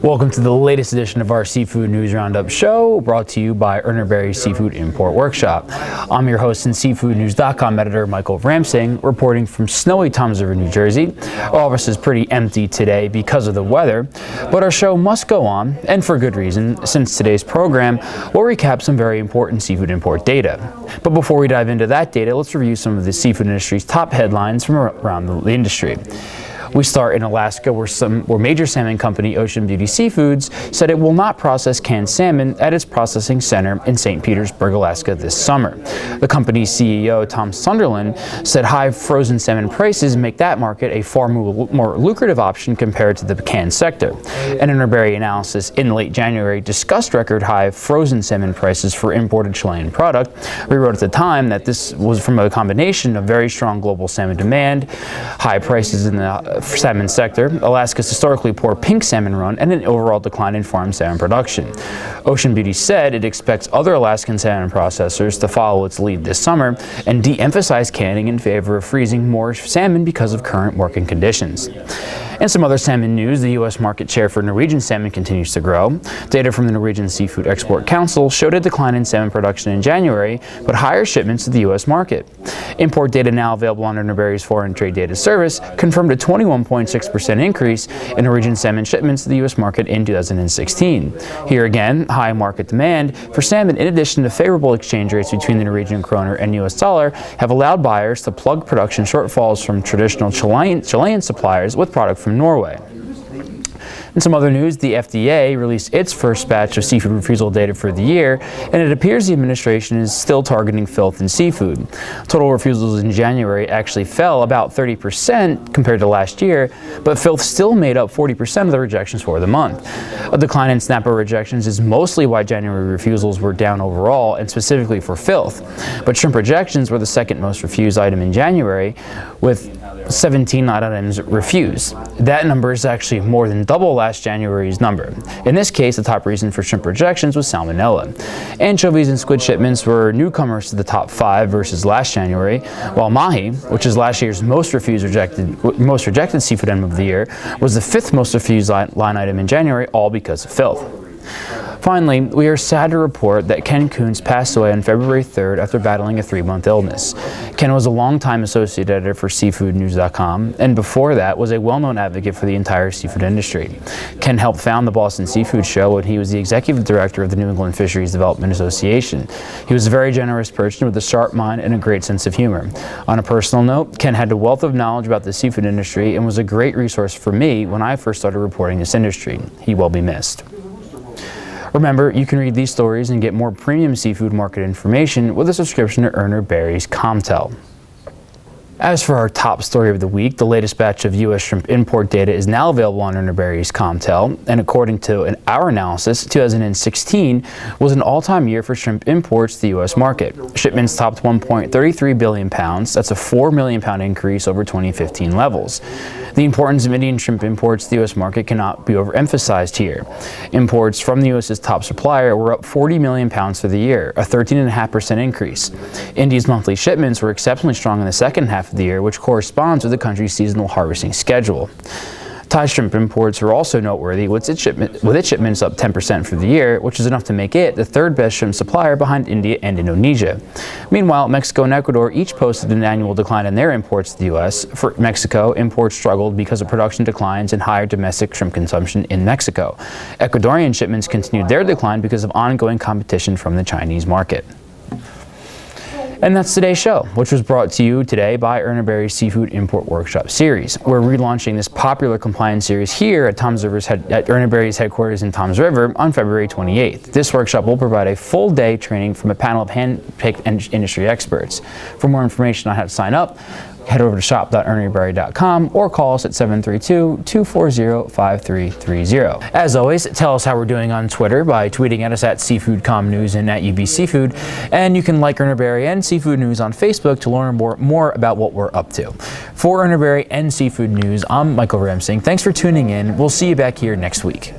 Welcome to the latest edition of our Seafood News Roundup show, brought to you by Berry's Seafood Import Workshop. I'm your host and SeafoodNews.com editor, Michael Ramsing, reporting from snowy Toms River, New Jersey. Our office is pretty empty today because of the weather, but our show must go on, and for good reason, since today's program will recap some very important seafood import data. But before we dive into that data, let's review some of the seafood industry's top headlines from around the industry. We start in Alaska, where major salmon company Ocean Beauty Seafoods said it will not process canned salmon at its processing center in St. Petersburg, Alaska this summer. The company's CEO, Tom Sunderland, said high frozen salmon prices make that market a far more lucrative option compared to the canned sector. An Berry analysis in late January discussed record high frozen salmon prices for imported Chilean product. We wrote at the time that this was from a combination of very strong global salmon demand, high prices in the salmon sector, Alaska's historically poor pink salmon run, and an overall decline in farm salmon production. Ocean Beauty said it expects other Alaskan salmon processors to follow its lead this summer and de-emphasize canning in favor of freezing more salmon because of current working conditions. In some other salmon news, the U.S. market share for Norwegian salmon continues to grow. Data from the Norwegian Seafood Export Council showed a decline in salmon production in January, but higher shipments to the U.S. market. Import data now available on Berry's Foreign Trade Data Service confirmed a 21.6% increase in Norwegian salmon shipments to the U.S. market in 2016. Here again, high market demand for salmon, in addition to favorable exchange rates between the Norwegian kroner and U.S. dollar, have allowed buyers to plug production shortfalls from traditional Chilean suppliers with product from Norway. In some other news, the FDA released its first batch of seafood refusal data for the year, and it appears the administration is still targeting filth in seafood. Total refusals in January actually fell about 30% compared to last year, but filth still made up 40% of the rejections for the month. A decline in snapper rejections is mostly why January refusals were down overall, and specifically for filth. But shrimp rejections were the second most refused item in January, with 17 items refused. That number is actually more than double last January's number. In this case, the top reason for shrimp rejections was salmonella. Anchovies and squid shipments were newcomers to the top 5 versus last January, while mahi, which is last year's most rejected seafood item of the year, was the 5th most refused line item in January, all because of filth. Finally, we are sad to report that Ken Kuntz passed away on February 3rd after battling a 3-month illness. Ken was a longtime associate editor for SeafoodNews.com, and before that was a well-known advocate for the entire seafood industry. Ken helped found the Boston Seafood Show when he was the executive director of the New England Fisheries Development Association. He was a very generous person with a sharp mind and a great sense of humor. On a personal note, Ken had a wealth of knowledge about the seafood industry and was a great resource for me when I first started reporting this industry. He will be missed. Remember, you can read these stories and get more premium seafood market information with a subscription to Berry's Comtel. As for our top story of the week, the latest batch of U.S. shrimp import data is now available on Berry's Comtel, and according to our analysis, 2016 was an all-time year for shrimp imports to the U.S. market. Shipments topped 1.33 billion pounds. That's a 4 million pound increase over 2015 levels. The importance of Indian shrimp imports to the U.S. market cannot be overemphasized here. Imports from the U.S.'s top supplier were up 40 million pounds for the year, a 13.5% increase. India's monthly shipments were exceptionally strong in the second half of the year, which corresponds with the country's seasonal harvesting schedule. Thai shrimp imports were also noteworthy, with its shipments up 10% for the year, which is enough to make it the third best shrimp supplier behind India and Indonesia. Meanwhile, Mexico and Ecuador each posted an annual decline in their imports to the U.S. For Mexico, imports struggled because of production declines and higher domestic shrimp consumption in Mexico. Ecuadorian shipments continued their decline because of ongoing competition from the Chinese market. And that's today's show, which was brought to you today by Berry's Seafood Import Workshop series. We're relaunching this popular compliance series here at Berry's headquarters in Toms River on February 28th. This workshop will provide a full day training from a panel of hand-picked industry experts. For more information on how to sign up, head over to shop.ernieberry.com or call us at 732-240-5330. As always, tell us how we're doing on Twitter by tweeting at us at SeafoodComNews and at UBSeafood. And you can like Berry and Seafood News on Facebook to learn more about what we're up to. For Berry and Seafood News, I'm Michael Ramsing. Thanks for tuning in. We'll see you back here next week.